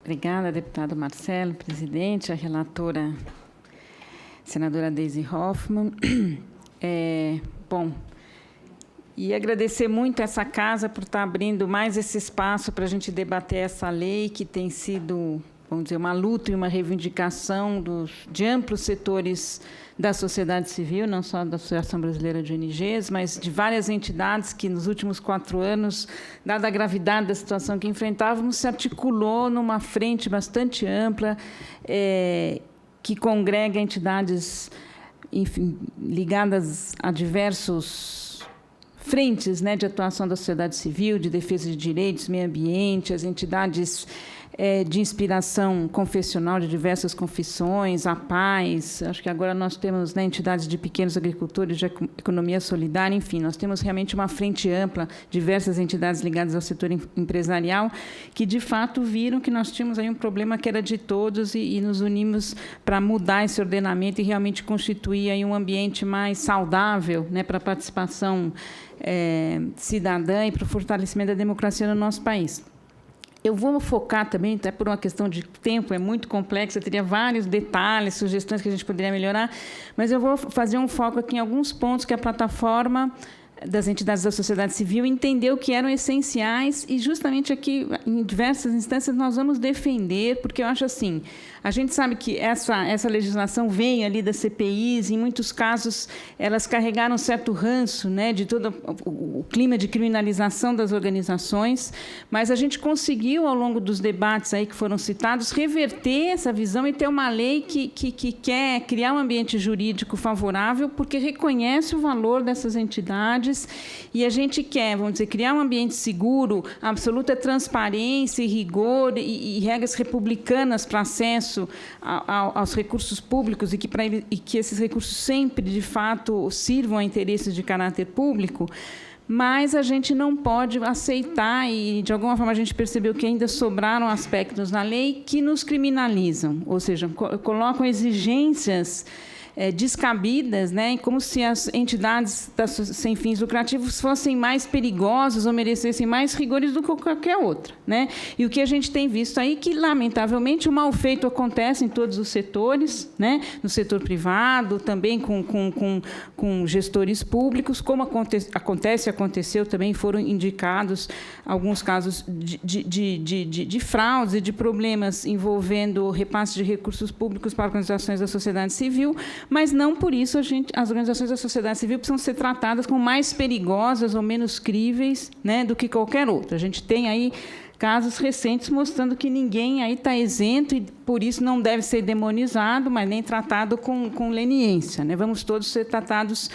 Obrigada, deputado Marcelo, presidente, a relatora, senadora Daisy Hoffmann. E agradecer muito essa casa por estar abrindo mais esse espaço para a gente debater essa lei que tem sido, vamos dizer, uma luta e uma reivindicação de amplos setores da sociedade civil, não só da Associação Brasileira de ONGs, mas de várias entidades que, nos últimos 4 anos, dada a gravidade da situação que enfrentávamos, se articulou numa frente bastante ampla, que congrega entidades, enfim, ligadas a diversos frentes, né, de atuação da sociedade civil, de defesa de direitos, meio ambiente, as entidades de inspiração confessional de diversas confissões, a paz. Acho que agora nós temos, né, entidades de pequenos agricultores, de economia solidária, enfim, nós temos realmente uma frente ampla, diversas entidades ligadas ao setor empresarial, que, de fato, viram que nós tínhamos aí um problema que era de todos e nos unimos para mudar esse ordenamento e realmente constituir aí um ambiente mais saudável, né, para a participação cidadã e para o fortalecimento da democracia no nosso país. Eu vou focar também, até por uma questão de tempo, é muito complexa, teria vários detalhes, sugestões que a gente poderia melhorar, mas eu vou fazer um foco aqui em alguns pontos que a plataforma das entidades da sociedade civil entendeu que eram essenciais e, justamente aqui, em diversas instâncias, nós vamos defender, porque eu acho assim, a gente sabe que essa legislação vem ali das CPIs, e, em muitos casos, elas carregaram um certo ranço, né, de todo o clima de criminalização das organizações, mas a gente conseguiu, ao longo dos debates aí que foram citados, reverter essa visão e ter uma lei que quer criar um ambiente jurídico favorável, porque reconhece o valor dessas entidades, e a gente quer, vamos dizer, criar um ambiente seguro, absoluta transparência e rigor e regras republicanas para acesso aos recursos públicos e que esses recursos sempre, de fato, sirvam a interesses de caráter público. Mas a gente não pode aceitar, e, de alguma forma, a gente percebeu que ainda sobraram aspectos na lei que nos criminalizam, ou seja, colocam exigências descabidas, né, como se as entidades sem fins lucrativos fossem mais perigosas ou merecessem mais rigores do que qualquer outra, né? E o que a gente tem visto aí é que, lamentavelmente, o mal feito acontece em todos os setores, né? No setor privado, também com gestores públicos, como aconteceu também, foram indicados alguns casos de fraudes e de problemas envolvendo repasse de recursos públicos para organizações da sociedade civil, mas não por isso as organizações da sociedade civil precisam ser tratadas como mais perigosas ou menos críveis, né, do que qualquer outra. A gente tem aí casos recentes mostrando que ninguém aí está isento e, por isso, não deve ser demonizado, mas nem tratado com leniência, né? Vamos todos ser tratados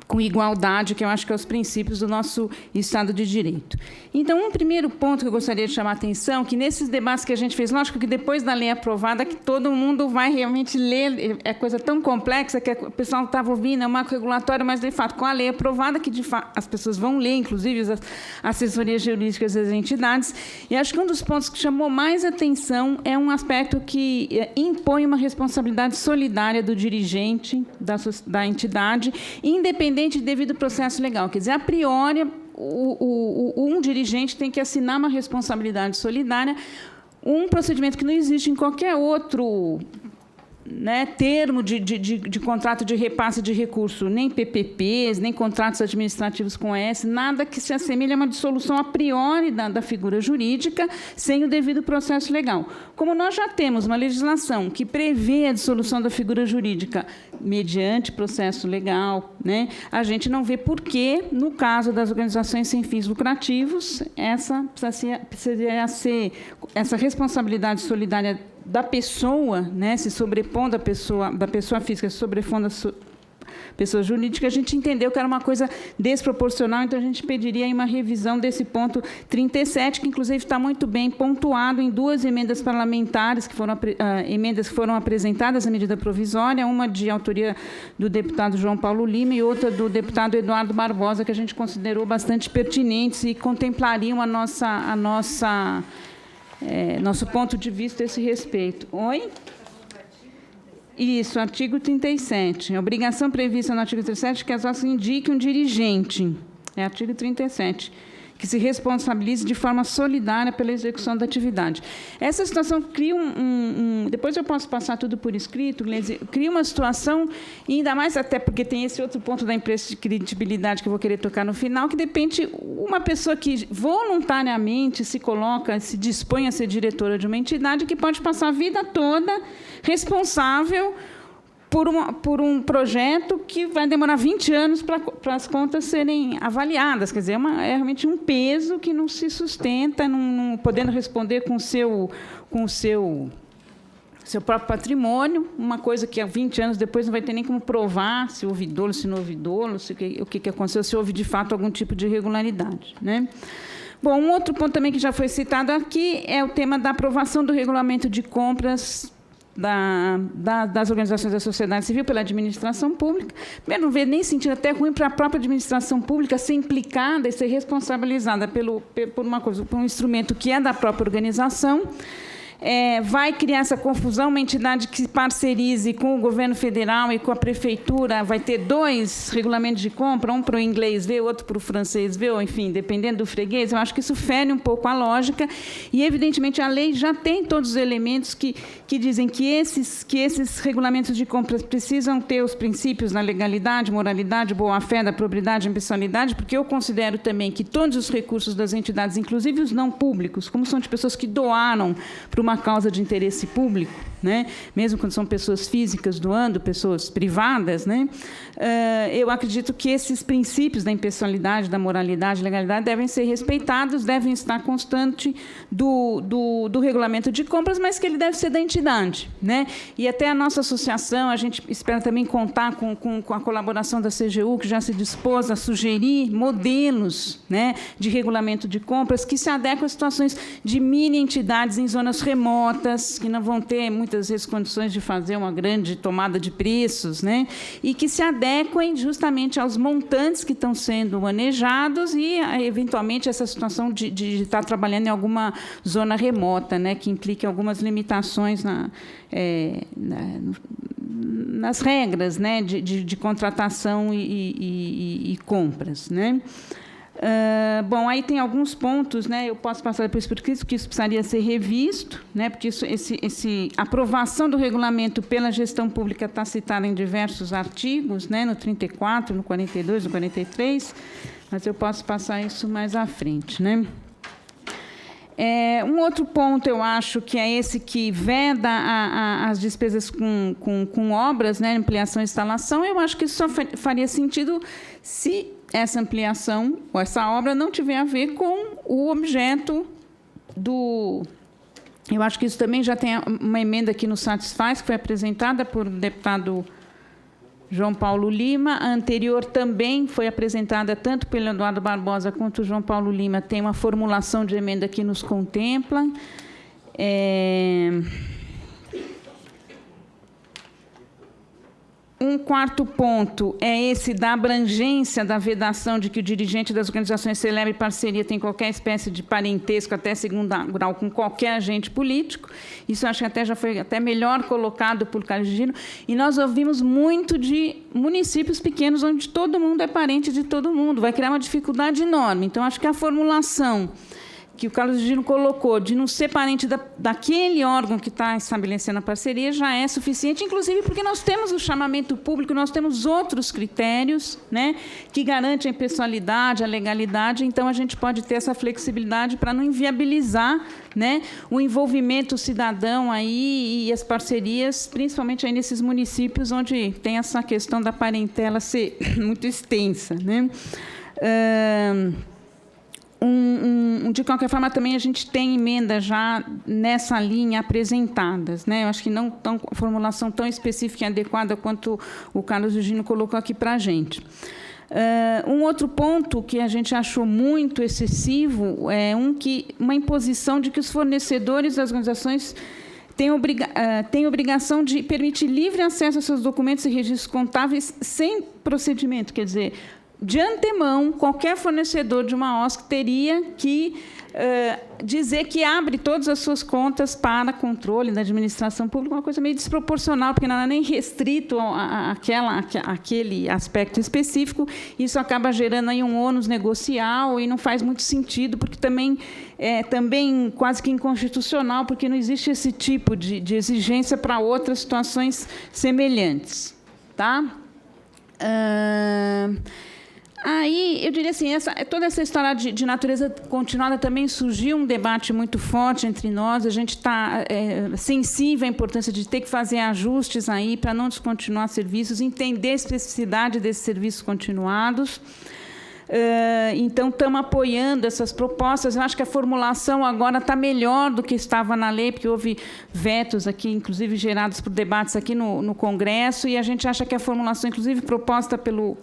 com igualdade, que eu acho que é os princípios do nosso Estado de Direito. Então, um primeiro ponto que eu gostaria de chamar a atenção, que nesses debates que a gente fez, lógico que depois da lei aprovada, que todo mundo vai realmente ler, é coisa tão complexa que o pessoal estava ouvindo, é um marco regulatório, mas, de fato, com a lei aprovada, que, de fato, as pessoas vão ler, inclusive, as assessorias jurídicas das entidades, e acho que um dos pontos que chamou mais atenção é um aspecto que impõe uma responsabilidade solidária do dirigente da entidade, independente de devido processo legal. Quer dizer, a priori, um dirigente tem que assinar uma responsabilidade solidária, um procedimento que não existe em qualquer outro, né, termo de contrato de repasse de recurso, nem PPPs, nem contratos administrativos com ES, nada que se assemelhe a uma dissolução a priori da figura jurídica sem o devido processo legal. Como nós já temos uma legislação que prevê a dissolução da figura jurídica mediante processo legal, né, a gente não vê por que, no caso das organizações sem fins lucrativos, essa responsabilidade solidária da pessoa, né, se sobrepondo da pessoa física, se sobrepondo à pessoa jurídica, a gente entendeu que era uma coisa desproporcional, então a gente pediria aí uma revisão desse ponto 37, que inclusive está muito bem pontuado em 2 emendas parlamentares, emendas que foram apresentadas à medida provisória, uma de autoria do deputado João Paulo Lima e outra do deputado Eduardo Barbosa, que a gente considerou bastante pertinentes e contemplariam nosso ponto de vista a esse respeito. Oi? Isso, artigo 37. A obrigação prevista no artigo 37 é que as ordens indiquem um dirigente. É artigo 37. que se responsabilize de forma solidária pela execução da atividade. Essa situação cria depois eu posso passar tudo por escrito, cria uma situação, e ainda mais até porque tem esse outro ponto da imprescritibilidade que eu vou querer tocar no final, que depende uma pessoa que voluntariamente se coloca, se dispõe a ser diretora de uma entidade, que pode passar a vida toda responsável por um projeto que vai demorar 20 anos para as contas serem avaliadas. Quer dizer, é realmente um peso que não se sustenta, não podendo responder com o seu próprio patrimônio, uma coisa que há 20 anos depois não vai ter nem como provar se houve dolo, se não houve dolo, o que aconteceu, se houve, de fato, algum tipo de irregularidade, né? Bom, um outro ponto também que já foi citado aqui é o tema da aprovação do regulamento de compras das organizações da sociedade civil pela administração pública. Primeiro, não vê nem sentido até ruim para a própria administração pública ser implicada e ser responsabilizada por um instrumento que é da própria organização. Vai criar essa confusão, uma entidade que parcerize com o governo federal e com a prefeitura, vai ter 2 regulamentos de compra, um para o inglês ver, outro para o francês ver, ou, enfim, dependendo do freguês. Eu acho que isso fere um pouco a lógica e, evidentemente, a lei já tem todos os elementos que dizem que esses regulamentos de compras precisam ter os princípios da legalidade, moralidade, boa-fé, da probidade e impessoalidade, porque eu considero também que todos os recursos das entidades, inclusive os não públicos, como são de pessoas que doaram para uma causa de interesse público, né? Mesmo quando são pessoas físicas doando, pessoas privadas, né? Eu acredito que esses princípios da impessoalidade, da moralidade, legalidade devem ser respeitados, devem estar constante do regulamento de compras, mas que ele deve ser da entidade, né? E até a nossa associação, a gente espera também contar com a colaboração da CGU, que já se dispôs a sugerir modelos, né, de regulamento de compras que se adequam a situações de mini entidades em zonas remotas, que não vão ter muitas vezes condições de fazer uma grande tomada de preços, né? E que se adequem justamente aos montantes que estão sendo manejados e, eventualmente, essa situação de estar trabalhando em alguma zona remota, né? Que implique algumas limitações nas regras, né? de contratação e compras, né? Bom, aí tem alguns pontos, né? Eu posso passar depois por escrito, que isso precisaria ser revisto, né? Porque a aprovação do regulamento pela gestão pública está citada em diversos artigos, né? No 34, no 42, no 43, mas eu posso passar isso mais à frente, né? Um outro ponto, eu acho, que é esse que veda as despesas com obras, né? Ampliação e instalação. Eu acho que isso só faria sentido se essa ampliação ou essa obra não tiver a ver com o objeto do... Eu acho que isso também já tem uma emenda que nos satisfaz, que foi apresentada por o deputado João Paulo Lima. A anterior também foi apresentada tanto pelo Eduardo Barbosa quanto o João Paulo Lima. Tem uma formulação de emenda que nos contempla. Um quarto ponto é esse da abrangência da vedação de que o dirigente das organizações celebre parceria tem qualquer espécie de parentesco até segundo grau com qualquer agente político. Isso acho que até já foi até melhor colocado por Carlos Gino. E nós ouvimos muito de municípios pequenos onde todo mundo é parente de todo mundo. Vai criar uma dificuldade enorme. Então, acho que a formulação que o Carlos Gino colocou, de não ser parente daquele órgão que está estabelecendo a parceria, já é suficiente, inclusive porque nós temos o chamamento público, nós temos outros critérios, né, que garantem a impessoalidade, a legalidade, então a gente pode ter essa flexibilidade para não inviabilizar, né, o envolvimento cidadão aí e as parcerias, principalmente aí nesses municípios onde tem essa questão da parentela ser muito extensa, né? De qualquer forma, também a gente tem emendas já nessa linha apresentadas, né? Eu acho que não tão formulação tão específica e adequada quanto o Carlos Gino colocou aqui para a gente. Um outro ponto que a gente achou muito excessivo é uma imposição de que os fornecedores das organizações têm obrigação de permitir livre acesso aos seus documentos e registros contábeis sem procedimento, quer dizer, de antemão, qualquer fornecedor de uma OSC teria que dizer que abre todas as suas contas para controle da administração pública, uma coisa meio desproporcional, porque não é nem restrito àquele aspecto específico. Isso acaba gerando aí um ônus negocial e não faz muito sentido, porque também é também quase que inconstitucional, porque não existe esse tipo de exigência para outras situações semelhantes. Tá? Aí, eu diria assim, toda essa história de natureza continuada também surgiu um debate muito forte entre nós. A gente está sensível à importância de ter que fazer ajustes aí para não descontinuar serviços, entender a especificidade desses serviços continuados. Então, estamos apoiando essas propostas. Eu acho que a formulação agora está melhor do que estava na lei, porque houve vetos aqui, inclusive gerados por debates aqui no Congresso, e a gente acha que a formulação, inclusive proposta pelo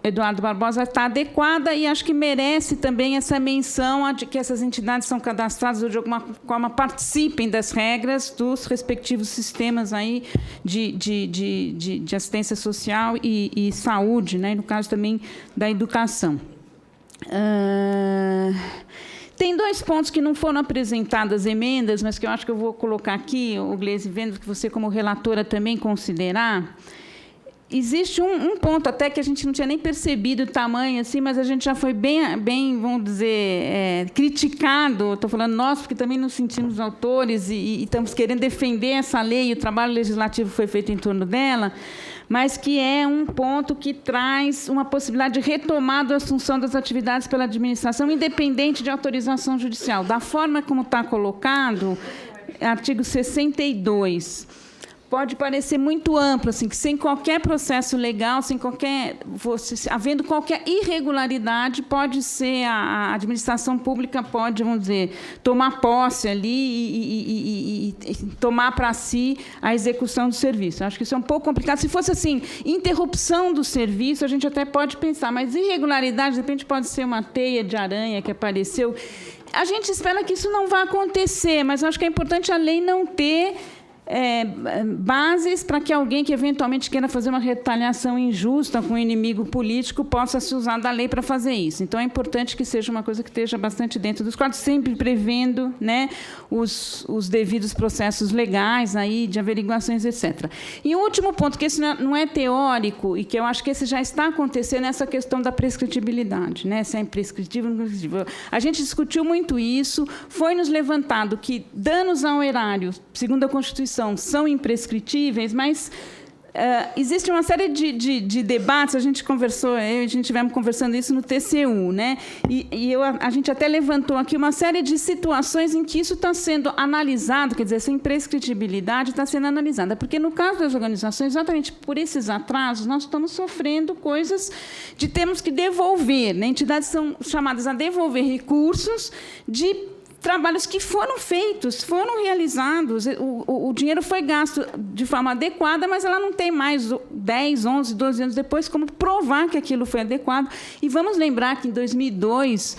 Eduardo Barbosa, está adequada, e acho que merece também essa menção de que essas entidades são cadastradas ou, de alguma forma, participem das regras dos respectivos sistemas aí de assistência social e saúde, né? E, no caso também da educação. Tem 2 pontos que não foram apresentadas emendas, mas que eu acho que eu vou colocar aqui, Gleisi, vendo que você, como relatora, também considerar. Existe um ponto até que a gente não tinha nem percebido o tamanho, assim, mas a gente já foi bem vamos dizer, criticado. Estou falando nós, porque também nos sentimos autores e estamos querendo defender essa lei, e o trabalho legislativo foi feito em torno dela, mas que é um ponto que traz uma possibilidade de retomada da assunção das atividades pela administração, independente de autorização judicial. Da forma como está colocado, artigo 62, pode parecer muito amplo, assim, que sem qualquer processo legal, havendo qualquer irregularidade, pode ser a administração pública pode, vamos dizer, tomar posse ali e tomar para si a execução do serviço. Acho que isso é um pouco complicado. Se fosse assim, interrupção do serviço, a gente até pode pensar, mas irregularidade, de repente, pode ser uma teia de aranha que apareceu. A gente espera que isso não vá acontecer, mas acho que é importante a lei não ter bases para que alguém que eventualmente queira fazer uma retaliação injusta com um inimigo político possa se usar da lei para fazer isso. Então, é importante que seja uma coisa que esteja bastante dentro dos quadros, sempre prevendo, né, os devidos processos legais aí, de averiguações, etc. E o último ponto, que esse não é teórico, e que eu acho que esse já está acontecendo, é essa questão da prescritibilidade, né, se é imprescritível ou não imprescritível. A gente discutiu muito isso, foi nos levantado que danos ao erário, segundo a Constituição, são imprescritíveis, mas existe uma série de debates. A gente conversou, eu e a gente estivemos conversando isso no TCU, né? A gente até levantou aqui uma série de situações em que isso está sendo analisado, quer dizer, essa imprescritibilidade está sendo analisada, porque no caso das organizações, exatamente por esses atrasos, nós estamos sofrendo coisas de termos que devolver, né? Entidades são chamadas a devolver recursos de trabalhos que foram feitos, foram realizados, o dinheiro foi gasto de forma adequada, mas ela não tem mais 10, 11, 12 anos depois como provar que aquilo foi adequado. E vamos lembrar que em 2002,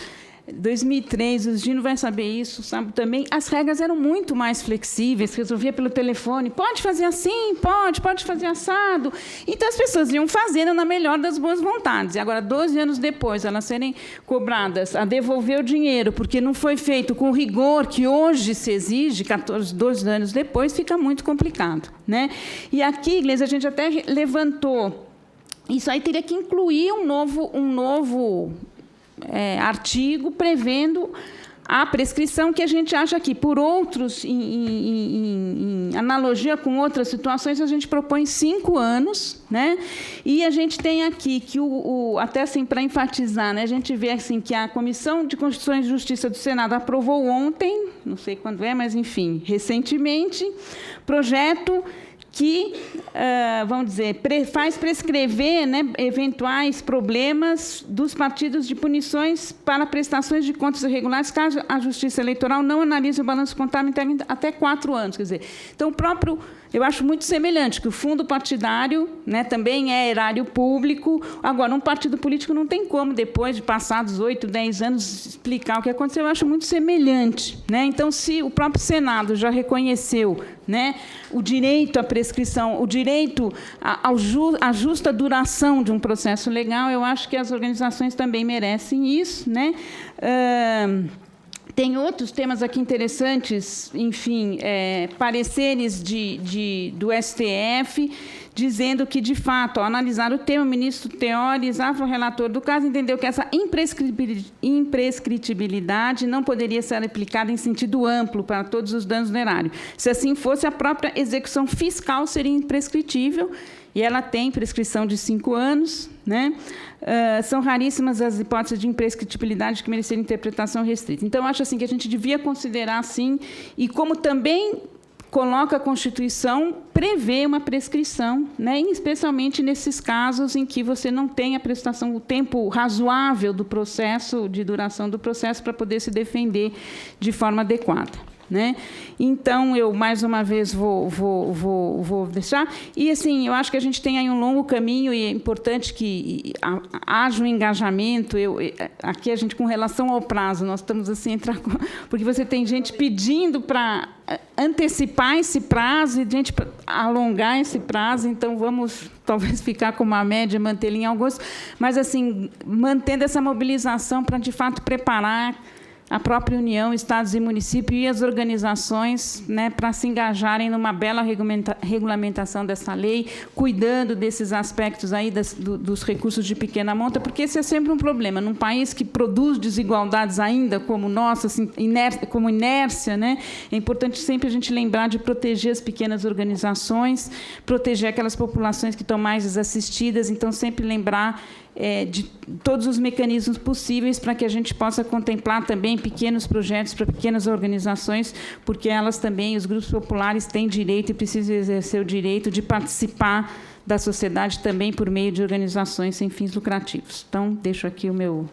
2003, o Gino vai saber isso, sabe também, as regras eram muito mais flexíveis, resolvia pelo telefone, pode fazer assim, pode fazer assado. Então, as pessoas iam fazendo na melhor das boas vontades. E agora, 12 anos depois, elas serem cobradas a devolver o dinheiro, porque não foi feito com o rigor que hoje se exige, 12 anos depois, fica muito complicado, né? E aqui, Gleisi, a gente até levantou, isso aí teria que incluir um novo artigo prevendo a prescrição, que a gente acha que, por outros, em analogia com outras situações, a gente propõe 5 anos, né? E a gente tem aqui que até assim, para enfatizar, né, a gente vê assim que a Comissão de Constituição e Justiça do Senado aprovou ontem, não sei quando mas enfim, recentemente, projeto que, vamos dizer, faz prescrever, né, eventuais problemas dos partidos de punições para prestações de contas irregulares, caso a Justiça Eleitoral não analise o balanço contábil até 4 anos. Quer dizer, então, o próprio eu acho muito semelhante, que o fundo partidário, né, também é erário público. Agora, um partido político não tem como, depois de passados 8, 10 anos, explicar o que aconteceu. Eu acho muito semelhante, né? Então, se o próprio Senado já reconheceu, né, o direito à prescrição, o direito à justa duração de um processo legal, eu acho que as organizações também merecem isso, né? Tem outros temas aqui interessantes, enfim, pareceres do STF, dizendo que, de fato, ao analisar o tema, o ministro Teori, relator do caso, entendeu que essa imprescritibilidade não poderia ser aplicada em sentido amplo para todos os danos do erário. Se assim fosse, a própria execução fiscal seria imprescritível, e ela tem prescrição de 5 anos, né? São raríssimas as hipóteses de imprescritibilidade que mereceriam interpretação restrita. Então, acho assim que a gente devia considerar assim, e como também coloca a Constituição, prevê uma prescrição, né? Especialmente nesses casos em que você não tem a prestação, o tempo razoável do processo, de duração do processo, para poder se defender de forma adequada. Né? Então, eu, mais uma vez, vou deixar. E, assim, eu acho que a gente tem aí um longo caminho e é importante que haja um engajamento. Aqui, a gente, com relação ao prazo, nós estamos assim, porque você tem gente pedindo para antecipar esse prazo e gente para alongar esse prazo. Então, vamos, talvez, ficar com uma média, mantê-la em agosto, mas, assim, mantendo essa mobilização para, de fato, preparar a própria União, estados e municípios e as organizações, né, para se engajarem numa bela regulamentação dessa lei, cuidando desses aspectos aí dos recursos de pequena monta, porque esse é sempre um problema. Num país que produz desigualdades ainda como o nosso, assim, como inércia, né, é importante sempre a gente lembrar de proteger as pequenas organizações, proteger aquelas populações que estão mais desassistidas, então sempre lembrar de todos os mecanismos possíveis para que a gente possa contemplar também pequenos projetos para pequenas organizações, porque elas também, os grupos populares, têm direito e precisam exercer o direito de participar da sociedade também por meio de organizações sem fins lucrativos. Então, deixo aqui o meu